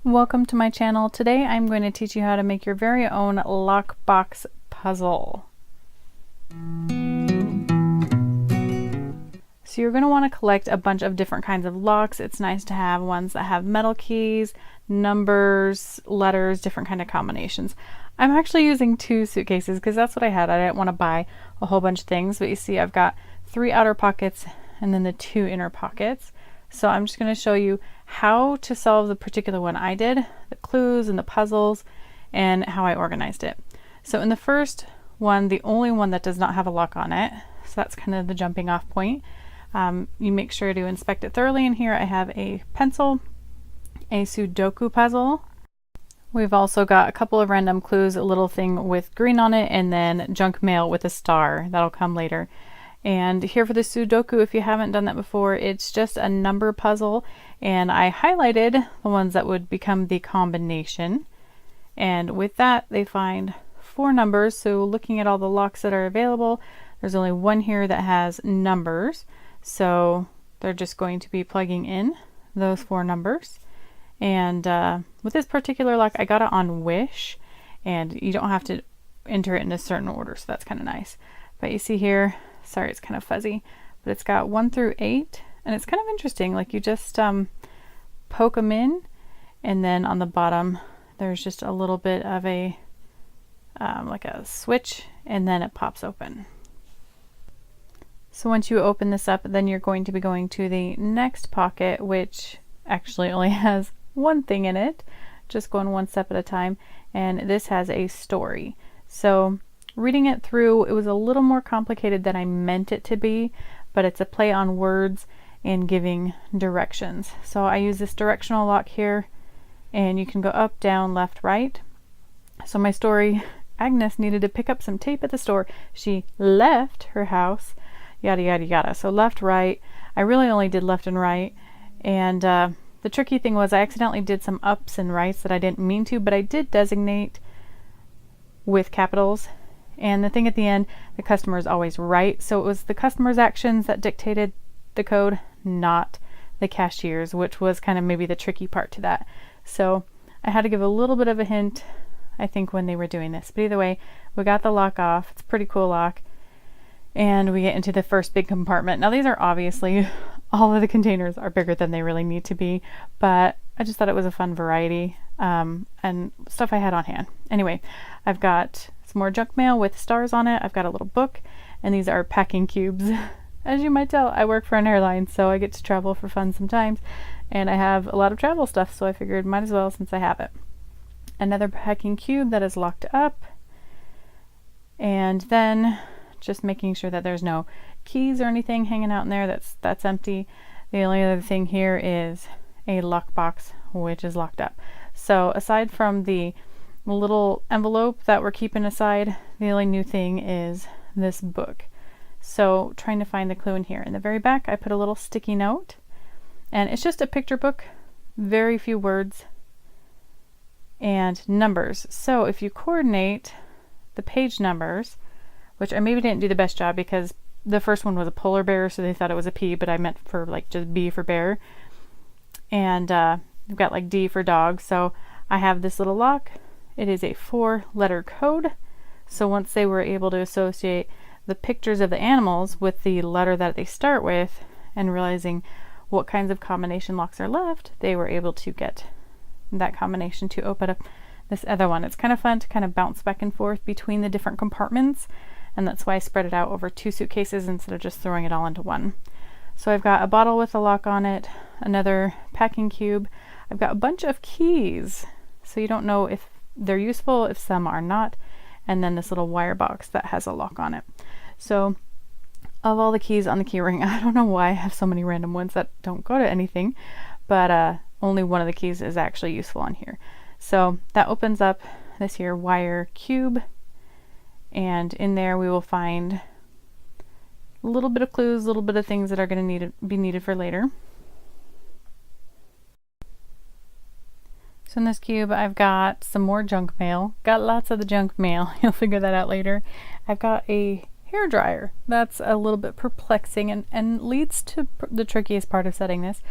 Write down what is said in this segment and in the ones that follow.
Welcome to my channel. Today I'm going to teach you how to make your very own lockbox puzzle. So you're going to want to collect a bunch of different kinds of locks. It's nice to have ones that have metal keys, numbers, letters, different kind of combinations. I'm actually using 2 suitcases because that's what I had. I didn't want to buy a whole bunch of things, but you see I've got 3 outer pockets and then the 2 inner pockets. So I'm just going to show you how to solve the particular one I did, the clues and the puzzles, and how I organized it. So in the first one, the only one that does not have a lock on it, so that's kind of the jumping off point, you make sure to inspect it thoroughly. And here I have a pencil, a Sudoku puzzle. We've also got a couple of random clues, a little thing with green on it, and then junk mail with a star. That'll come later. And here for the Sudoku, if you haven't done that before, it's just a number puzzle, and I highlighted the ones that would become the combination. And with that, they find 4 numbers. So looking at all the locks that are available, there's only one here that has numbers. So they're just going to be plugging in those 4 numbers. And with this particular lock, I got it on Wish, and you don't have to enter it in a certain order, so that's kind of nice. But you see here, sorry, it's kind of fuzzy, but it's got 1 through 8, and it's kind of interesting. Like you just poke them in, and then on the bottom there's just a little bit of a like a switch, and then it pops open. So once you open this up, then you're going to be going to the next pocket, which actually only has 1 thing in it, just going 1 step at a time, and this has a story. So reading it through, it was a little more complicated than I meant it to be, but it's a play on words and giving directions. So I use this directional lock here, and you can go up, down, left, right. So my story, Agnes needed to pick up some tape at the store. She left her house, yada yada yada. So left, right. I really only did left and right, and the tricky thing was I accidentally did some ups and rights that I didn't mean to, but I did designate with capitals. And the thing at the end, the customer is always right. So it was the customer's actions that dictated the code, not the cashier's, which was kind of maybe the tricky part to that. So I had to give a little bit of a hint, I think, when they were doing this. But either way, we got the lock off. It's a pretty cool lock. And we get into the first big compartment. Now these are obviously, all of the containers are bigger than they really need to be, but I just thought it was a fun variety and stuff I had on hand. Anyway, I've got some more junk mail with stars on it. I've got a little book, and these are packing cubes. As you might tell, I work for an airline, so I get to travel for fun sometimes, and I have a lot of travel stuff, so I figured might as well since I have it. Another packing cube that is locked up, and then just making sure that there's no keys or anything hanging out in there. That's empty. The only other thing here is a lockbox, which is locked up. So aside from the little envelope that we're keeping aside, the only new thing is this book. So trying to find the clue in here. In the very back, I put a little sticky note, and it's just a picture book, very few words and numbers. So if you coordinate the page numbers, which I maybe didn't do the best job because the first one was a polar bear, so they thought it was a P, but I meant for like just B for bear. And we've got like D for dog. So I have this little lock. It is a 4-letter code. So once they were able to associate the pictures of the animals with the letter that they start with, and realizing what kinds of combination locks are left, they were able to get that combination to open up this other one. It's kind of fun to kind of bounce back and forth between the different compartments, and that's why I spread it out over 2 suitcases instead of just throwing it all into one. So I've got a bottle with a lock on it, another packing cube. I've got a bunch of keys, so you don't know if they're useful, if some are not, and then this little wire box that has a lock on it. So of all the keys on the key ring, I don't know why I have so many random ones that don't go to anything, but only one of the keys is actually useful on here. So that opens up this here wire cube, and in there we will find a little bit of clues, a little bit of things that are going to be needed for later. So in this cube, I've got some more junk mail. Got lots of the junk mail. You'll figure that out later. I've got a hair dryer. That's a little bit perplexing and leads to the trickiest part of setting this.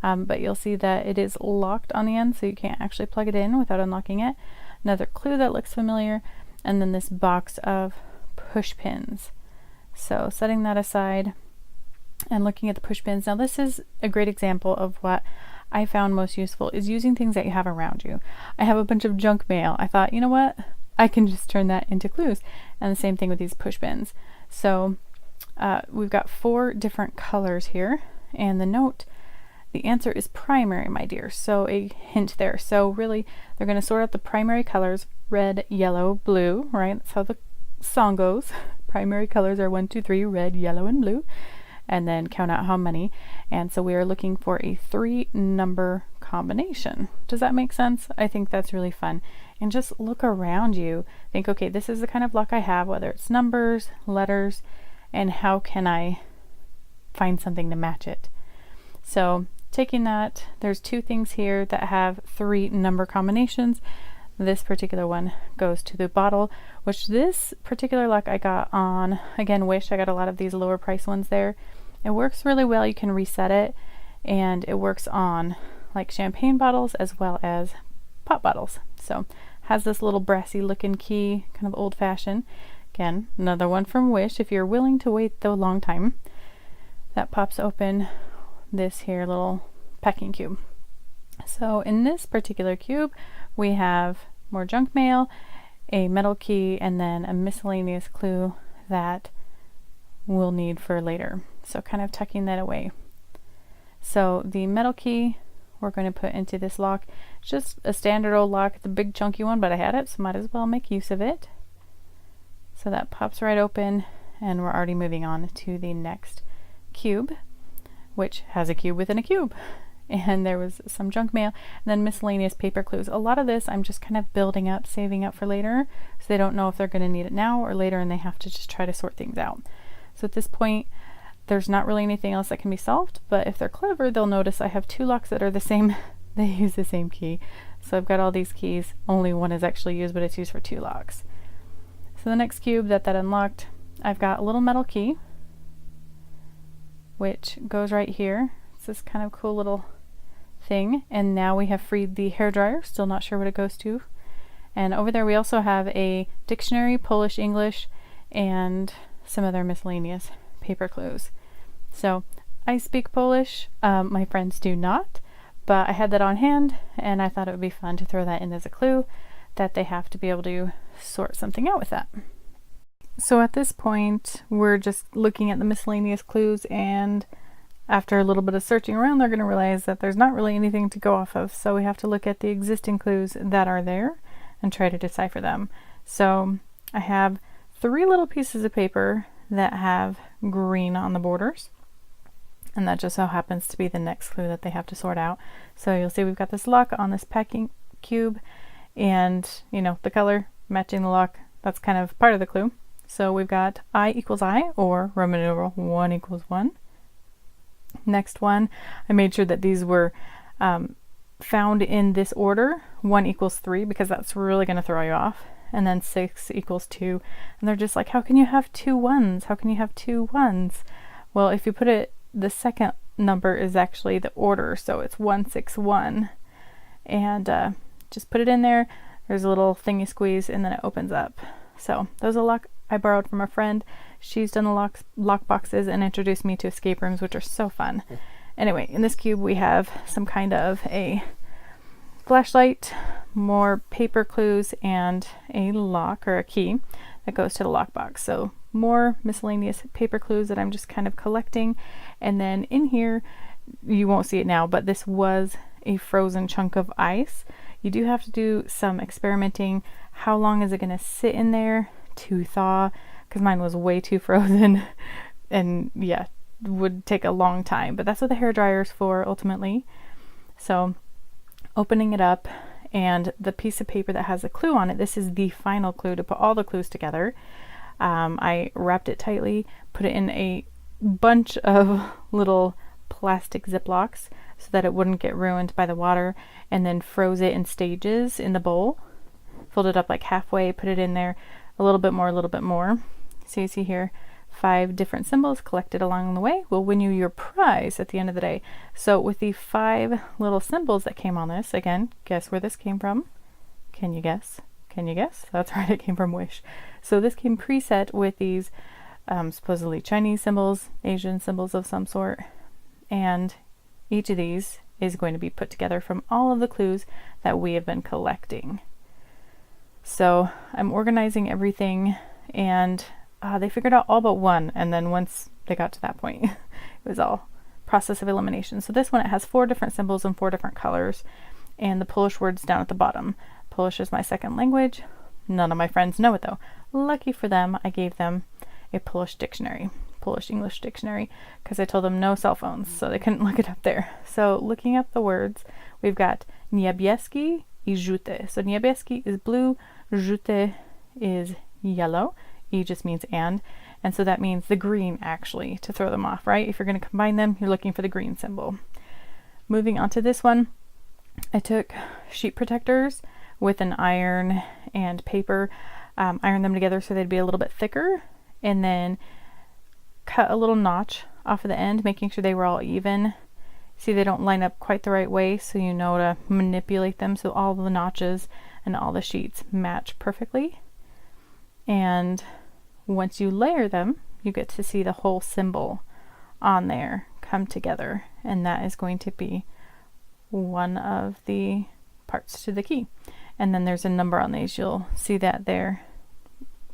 but you'll see that it is locked on the end, so you can't actually plug it in without unlocking it. Another clue that looks familiar, and then this box of push pins. So setting that aside and looking at the push pins. Now this is a great example of what I found most useful, is using things that you have around you. I have a bunch of junk mail. I thought, you know what? I can just turn that into clues. And the same thing with these push pins. So we've got 4 different colors here, and the note, the answer is primary, my dear. So a hint there. So really, they're going to sort out the primary colors: red, yellow, blue, right? That's how the song goes. Primary colors are 1, 2, 3, red, yellow, and blue. And then count out how many. And so we are looking for a 3-number combination. Does that make sense? I think that's really fun. And just look around you. Think, okay, this is the kind of luck I have, whether it's numbers, letters, and how can I find something to match it? So taking that, there's 2 things here that have 3-number combinations. This particular one goes to the bottle, which this particular luck I got on, again, Wish. I got a lot of these lower price ones there. It works really well. You can reset it, and it works on like champagne bottles as well as pop bottles. So has this little brassy looking key, kind of old fashioned. Again, another one from Wish if you're willing to wait the long time. That pops open this here little packing cube. So in this particular cube, we have more junk mail, a metal key, and then a miscellaneous clue that we'll need for later. So kind of tucking that away. So the metal key we're going to put into this lock. It's just a standard old lock. It's a big chunky one, but I had it, so might as well make use of it. So that pops right open, and we're already moving on to the next cube, which has a cube within a cube. And there was some junk mail, and then miscellaneous paper clues. A lot of this I'm just kind of building up, saving up for later, so they don't know if they're going to need it now or later, and they have to just try to sort things out. So at this point, there's not really anything else that can be solved, but if they're clever, they'll notice I have 2 locks that are the same. They use the same key. So I've got all these keys. Only one is actually used, but it's used for 2 locks. So the next cube that unlocked, I've got a little metal key, which goes right here. It's this kind of cool little thing, and now we have freed the hairdryer. Still not sure what it goes to. And over there we also have a dictionary, Polish, English, and some other miscellaneous paper clues. So I speak Polish, my friends do not, but I had that on hand, and I thought it would be fun to throw that in as a clue that they have to be able to sort something out with that. So at this point, we're just looking at the miscellaneous clues, and after a little bit of searching around, they're going to realize that there's not really anything to go off of. So we have to look at the existing clues that are there and try to decipher them. So I have 3 little pieces of paper that have green on the borders, and that just so happens to be the next clue that they have to sort out. So you'll see we've got this lock on this packing cube, and you know, the color matching the lock, that's kind of part of the clue. So we've got I equals I, or Roman numeral 1 equals 1. Next one, I made sure that these were found in this order. 1 equals 3, because that's really going to throw you off. And then 6 equals 2. And they're just like, how can you have 2 1s? How can you have 2 1s? Well, if you put it, the second number is actually the order, so it's 1 6 1. And just put it in there. There's a little thingy squeeze, and then it opens up. So those are a lock I borrowed from a friend. She's done the lock boxes and introduced me to escape rooms, which are so fun. Anyway, in this cube we have some kind of a flashlight, more paper clues, and a lock or a key that goes to the lockbox. So more miscellaneous paper clues that I'm just kind of collecting. And then in here, you won't see it now, but this was a frozen chunk of ice. You do have to do some experimenting. How long is it going to sit in there to thaw? Because mine was way too frozen, and yeah, would take a long time. But that's what the hairdryer is for ultimately. So opening it up, and the piece of paper that has a clue on it, this is the final clue to put all the clues together. I wrapped it tightly, put it in a bunch of little plastic Ziplocs so that it wouldn't get ruined by the water, and then froze it in stages in the bowl. Filled it up like halfway, put it in there, a little bit more, a little bit more. So you see here, 5 different symbols collected along the way will win you your prize at the end of the day. So with the 5 little symbols that came on this, again, guess where this came from? Can you guess? Can you guess? That's right, it came from Wish. So this came preset with these supposedly Chinese symbols, Asian symbols of some sort, and each of these is going to be put together from all of the clues that we have been collecting. So I'm organizing everything, and they figured out all but one, and then once they got to that point, it was all process of elimination. So this one, it has 4 different symbols and 4 different colors, and the Polish word's down at the bottom. Polish is my second language. None of my friends know it though. Lucky for them, I gave them a Polish dictionary, Polish English dictionary, because I told them no cell phones, so they couldn't look it up there. So looking up the words, we've got niebieski I żółty. So niebieski is blue, żółty is yellow. I just means and so that means the green, actually, to throw them off, right? If you're going to combine them, you're looking for the green symbol. Moving on to this one, I took sheet protectors with an iron and paper, ironed them together so they'd be a little bit thicker, and then cut a little notch off of the end, making sure they were all even. See, they don't line up quite the right way, so you know to manipulate them so all the notches and all the sheets match perfectly. And once you layer them, you get to see the whole symbol on there come together, and that is going to be one of the parts to the key. And then there's a number on these. You'll see that there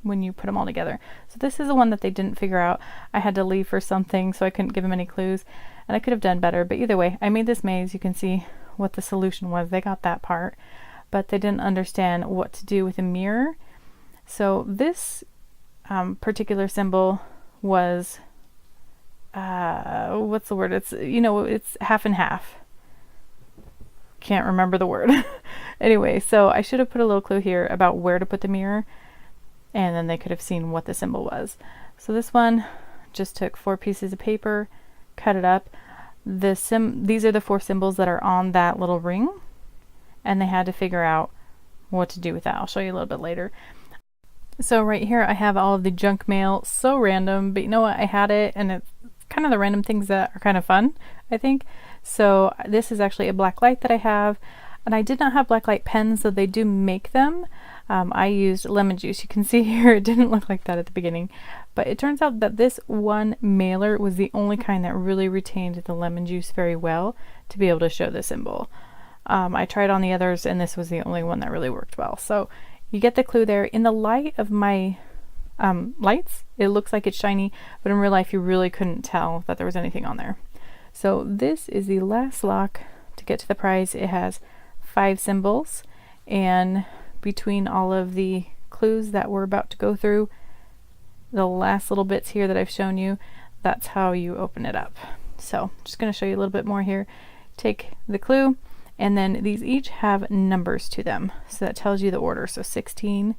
when you put them all together. So this is the one that they didn't figure out. I had to leave for something, so I couldn't give them any clues, and I could have done better, but either way, I made this maze. You can see what the solution was. They got that part, but they didn't understand what to do with a mirror. So this particular symbol was what's the word? It's, you know, it's half and half. Can't remember the word. Anyway, so I should have put a little clue here about where to put the mirror, and then they could have seen what the symbol was. So this one just took 4 pieces of paper, cut it up. These are the 4 symbols that are on that little ring, and they had to figure out what to do with that. I'll show you a little bit later. So right here I have all of the junk mail. So random, but you know what? I had it, and it's kind of the random things that are kind of fun, I think. So this is actually a black light that I have, and I did not have black light pens, though they do make them. I used lemon juice. You can see here it didn't look like that at the beginning, but it turns out that this one mailer was the only kind that really retained the lemon juice very well to be able to show the symbol. I tried on the others, and this was the only one that really worked well. So you get the clue there. In the light of my lights, it looks like it's shiny, but in real life you really couldn't tell that there was anything on there. So this is the last lock to get to the prize. It has 5 symbols, and between all of the clues that we're about to go through, the last little bits here that I've shown you, that's how you open it up. So I'm just going to show you a little bit more here. Take the clue, and then these each have numbers to them, so that tells you the order. So 16,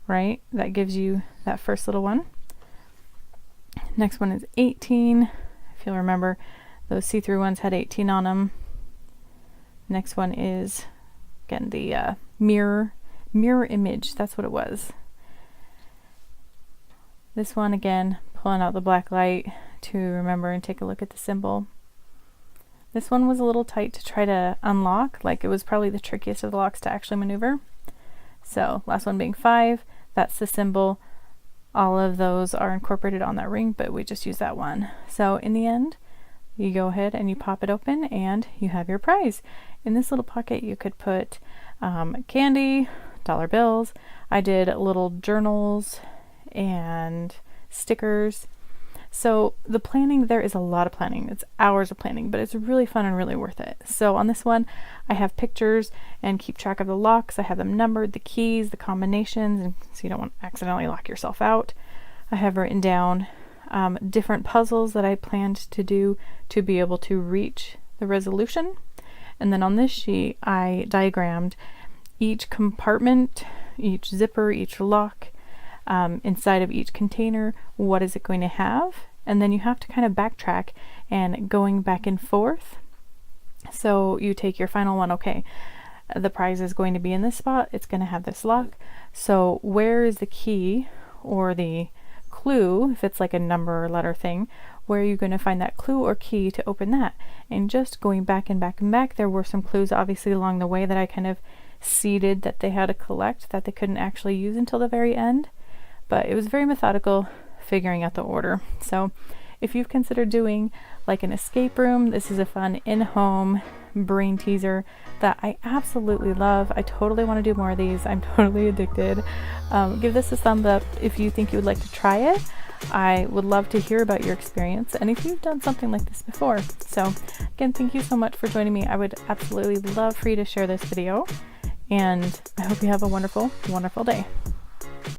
right? That gives you that first little one. Next one is 18. If you'll remember, those see-through ones had 18 on them. Next one is, again, the mirror image. That's what it was. This one, again, pulling out the black light to remember and take a look at the symbol. This one was a little tight to try to unlock. Like, it was probably the trickiest of the locks to actually maneuver. So last one being 5, that's the symbol. All of those are incorporated on that ring, but we just use that one. So in the end, you go ahead and you pop it open, and you have your prize. In this little pocket, you could put candy, dollar bills. I did little journals and stickers. So the planning, there is a lot of planning. It's hours of planning, but it's really fun and really worth it. So on this one, I have pictures and keep track of the locks. I have them numbered, the keys, the combinations, and so you don't want to accidentally lock yourself out. I have written down different puzzles that I planned to do to be able to reach the resolution. And then on this sheet, I diagrammed each compartment, each zipper, each lock, inside of each container, what is it going to have? And then you have to kind of backtrack and going back and forth. So you take your final one, okay, the prize is going to be in this spot, it's going to have this lock. So where is the key or the clue clue, if it's like a number or letter thing, where you're going to find that clue or key to open that. And just going back and back and back, there were some clues obviously along the way that I kind of seeded that they had to collect that they couldn't actually use until the very end. But it was very methodical figuring out the order. So if you've considered doing like an escape room, this is a fun in-home brain teaser that I absolutely love. I totally want to do more of these. I'm totally addicted. Give this a thumbs up if you think you would like to try it. I would love to hear about your experience and if you've done something like this before. So again, thank you so much for joining me. I would absolutely love for you to share this video, and I hope you have a wonderful, wonderful day.